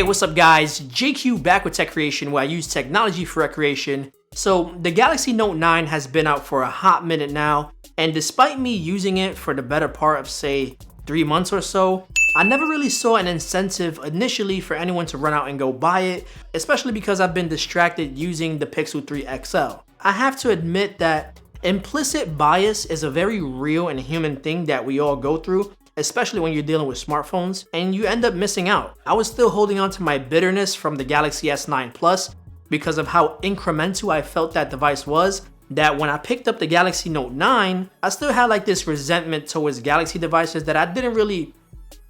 Hey, what's up guys? JQ back with Tech Creation, where I use technology for recreation. So the Galaxy Note 9 has been out for a hot minute now, and despite me using it for the better part of say 3 months or so, I never really saw an incentive initially for anyone to run out and go buy it, especially because I've been distracted using the Pixel 3 XL. I have to admit that implicit bias is a very real and human thing that we all go through, especially when you're dealing with smartphones, and you end up missing out. I was still holding on to my bitterness from the Galaxy S9 Plus because of how incremental I felt that device was, that when I picked up the Galaxy Note 9, I still had like this resentment towards Galaxy devices that I didn't really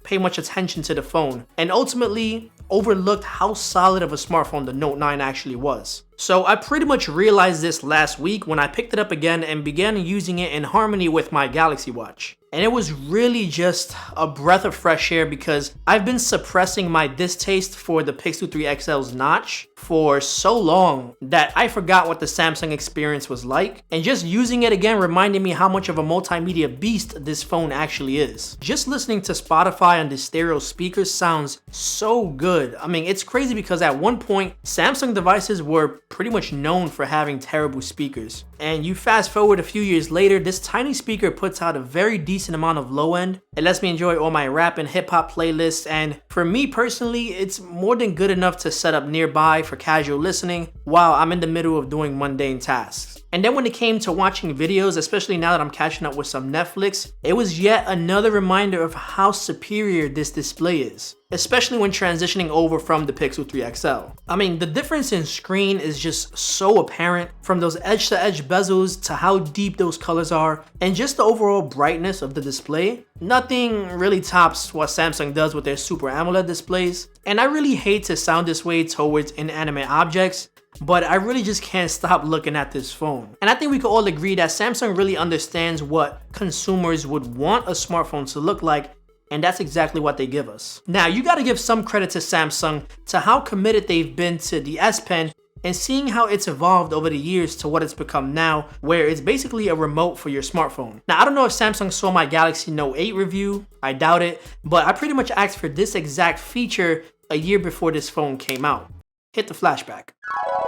pay much attention to the phone, and ultimately overlooked how solid of a smartphone the Note 9 actually was. So I pretty much realized this last week when I picked it up again and began using it in harmony with my Galaxy Watch. And it was really just a breath of fresh air because I've been suppressing my distaste for the Pixel 3 XL's notch for so long that I forgot what the Samsung experience was like. And just using it again reminded me how much of a multimedia beast this phone actually is. Just listening to Spotify on the stereo speakers sounds so good. I mean, it's crazy because at one point, Samsung devices were pretty much known for having terrible speakers. And you fast forward a few years later, this tiny speaker puts out a very decent amount of low end. It lets me enjoy all my rap and hip hop playlists, and for me personally, it's more than good enough to set up nearby for casual listening while I'm in the middle of doing mundane tasks. And then when it came to watching videos, especially now that I'm catching up with some Netflix, it was yet another reminder of how superior this display is, especially when transitioning over from the Pixel 3 XL. I mean, the difference in screen is just so apparent, from those edge-to-edge bezels to how deep those colors are, and just the overall brightness of the display. Nothing really tops what Samsung does with their Super AMOLED displays. And I really hate to sound this way towards inanimate objects, but I really just can't stop looking at this phone. And I think we could all agree that Samsung really understands what consumers would want a smartphone to look like, and that's exactly what they give us. Now, you gotta give some credit to Samsung to how committed they've been to the S Pen and seeing how it's evolved over the years to what it's become now, where it's basically a remote for your smartphone. Now, I don't know if Samsung saw my Galaxy Note 8 review, I doubt it, but I pretty much asked for this exact feature a year before this phone came out. Hit the flashback.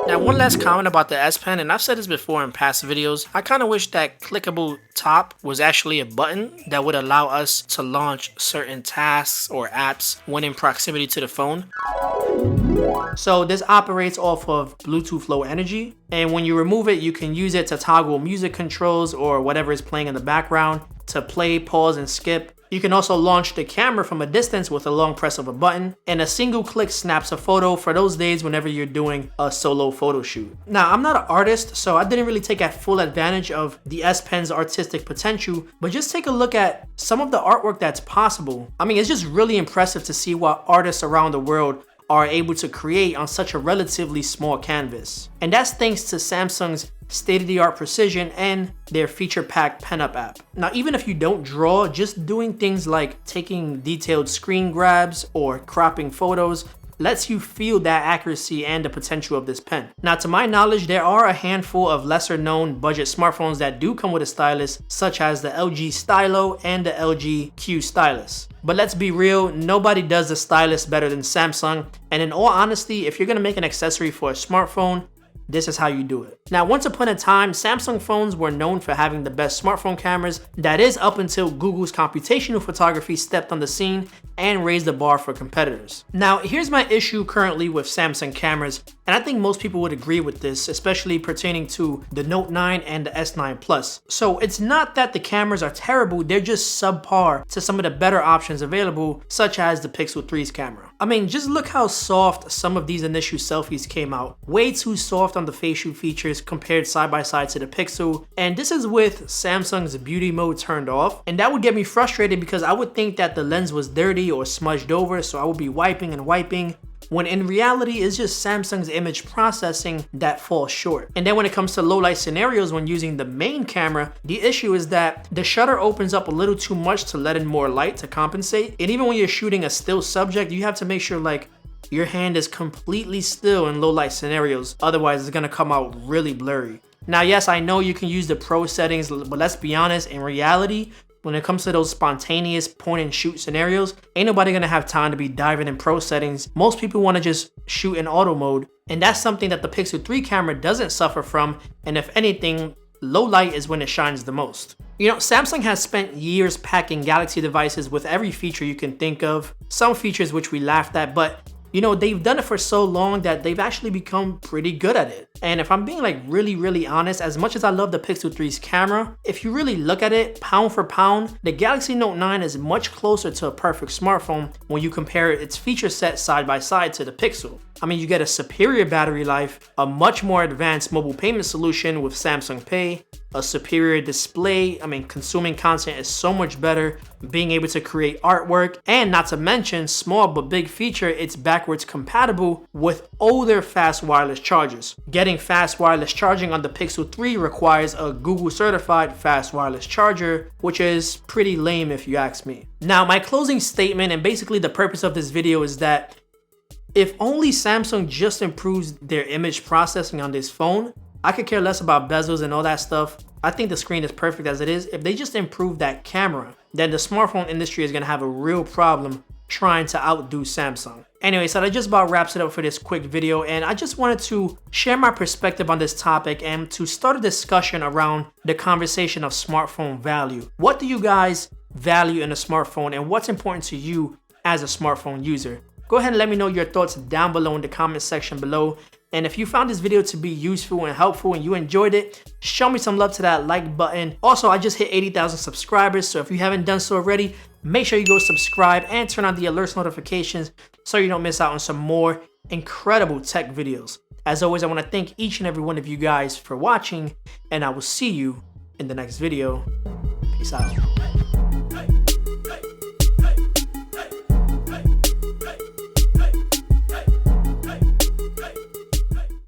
Now, one last comment about the S Pen, and I've said this before in past videos, I kind of wish that clickable top was actually a button that would allow us to launch certain tasks or apps when in proximity to the phone. So this operates off of Bluetooth Low Energy, and when you remove it, you can use it to toggle music controls or whatever is playing in the background to play, pause, and skip. You can also launch the camera from a distance with a long press of a button, and a single click snaps a photo for those days whenever you're doing a solo photo shoot. Now, I'm not an artist, so I didn't really take full advantage of the S Pen's artistic potential, but just take a look at some of the artwork that's possible. I mean, it's just really impressive to see what artists around the world are able to create on such a relatively small canvas. And that's thanks to Samsung's state-of-the-art precision and their feature-packed pen-up app. Now, even if you don't draw, just doing things like taking detailed screen grabs or cropping photos lets you feel that accuracy and the potential of this pen. Now, to my knowledge, there are a handful of lesser-known budget smartphones that do come with a stylus, such as the LG Stylo and the LG Q Stylus. But let's be real, nobody does the stylus better than Samsung, and in all honesty, if you're gonna make an accessory for a smartphone, this is how you do it. Now, once upon a time, Samsung phones were known for having the best smartphone cameras. That is up until Google's computational photography stepped on the scene and raised the bar for competitors. Now, here's my issue currently with Samsung cameras, and I think most people would agree with this, especially pertaining to the Note 9 and the S9 Plus. So it's not that the cameras are terrible, they're just subpar to some of the better options available, such as the Pixel 3's camera. I mean, just look how soft some of these initial selfies came out. Way too soft on the facial features compared side by side to the Pixel, and this is with Samsung's beauty mode turned off, and that would get me frustrated because I would think that the lens was dirty or smudged over, so I would be wiping and wiping, when in reality it's just Samsung's image processing that falls short. And then when it comes to low light scenarios when using the main camera, the issue is that the shutter opens up a little too much to let in more light to compensate, and even when you're shooting a still subject, you have to make sure like your hand is completely still in low light scenarios, otherwise it's gonna come out really blurry. Now, yes, I know you can use the pro settings, but let's be honest, in reality, when it comes to those spontaneous point and shoot scenarios, ain't nobody gonna have time to be diving in pro settings. Most people wanna just shoot in auto mode, and that's something that the Pixel 3 camera doesn't suffer from, and if anything, low light is when it shines the most. You know, Samsung has spent years packing Galaxy devices with every feature you can think of, some features which we laughed at, but you know, they've done it for so long that they've actually become pretty good at it. And if I'm being like really honest, as much as I love the Pixel 3's camera, if you really look at it pound for pound, the Galaxy Note 9 is much closer to a perfect smartphone when you compare its feature set side by side to the Pixel. I mean, you get a superior battery life, a much more advanced mobile payment solution with Samsung Pay, a superior display. I mean, consuming content is so much better, being able to create artwork, and not to mention, small but big feature, it's backwards compatible with older fast wireless chargers. Getting fast wireless charging on the Pixel 3 requires a Google certified fast wireless charger, which is pretty lame if you ask me. Now, my closing statement and basically the purpose of this video is that if only Samsung just improves their image processing on this phone, I could care less about bezels and all that stuff. I think the screen is perfect as it is. If they just improve that camera, then the smartphone industry is gonna have a real problem trying to outdo Samsung. Anyway, so that just about wraps it up for this quick video, and I just wanted to share my perspective on this topic and to start a discussion around the conversation of smartphone value. What do you guys value in a smartphone, and what's important to you as a smartphone user? Go ahead and let me know your thoughts down below in the comment section below. And if you found this video to be useful and helpful and you enjoyed it, show me some love to that like button. Also, I just hit 80,000 subscribers, so if you haven't done so already, make sure you go subscribe and turn on the alerts notifications so you don't miss out on some more incredible tech videos. As always, I want to thank each and every one of you guys for watching, and I will see you in the next video. Peace out.